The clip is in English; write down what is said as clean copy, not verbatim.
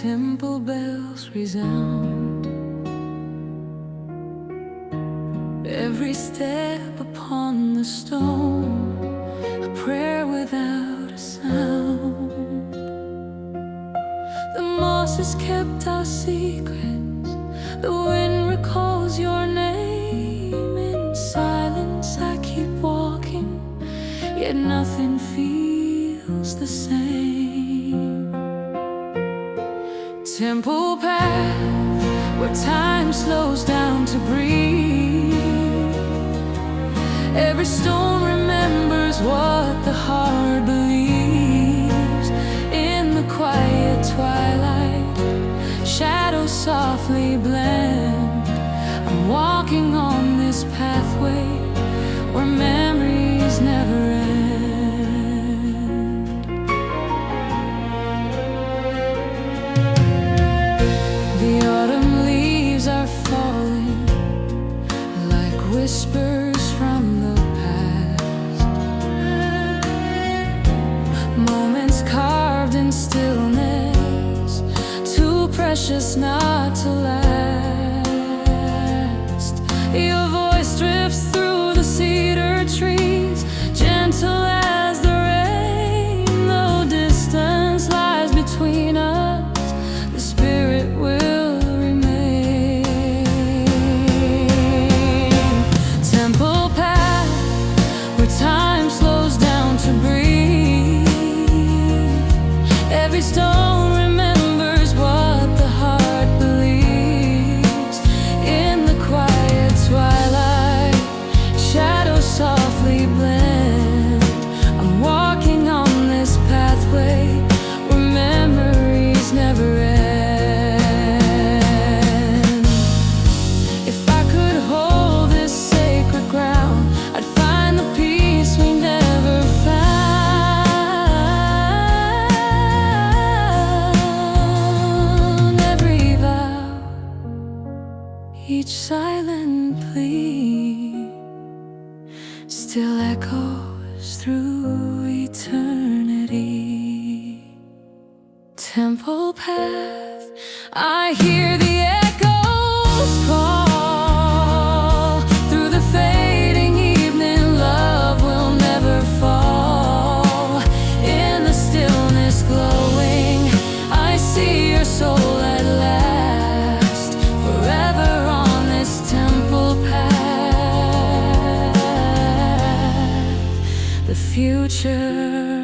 temple bells resound. Every step upon the stone, a prayer without a sound. The moss has kept our secrets, the wind recalls your name. In silence I keep walking, yet nothing feels the same. Temple path, where time slows down to breathe. Every stone remembers what the heart believes. In the quiet twilight, shadows softly blend. I'm walking on this pathway where memories never end. The autumn leaves are falling like whispers from the past. Moments carved in stillness, too precious not to last. Your voice drifts through the cedar trees, gentle as the rain. Though distance lies between us, the spirit will remain. Temple path, where time slows down to breathe. Every stone remembers what the heart believes. In the quiet twilight, shadows softly blend. I'm walking on this pathway where memories never end. If I could hold this sacred ground, I'd find the peace we never found. Every vow, each silent plea, still echoes through eternity. Temple path, I hear the echoes call. Through the fading evening, love will never fall. In the stillness glowing, I see your soul at last, forever on this temple path. The future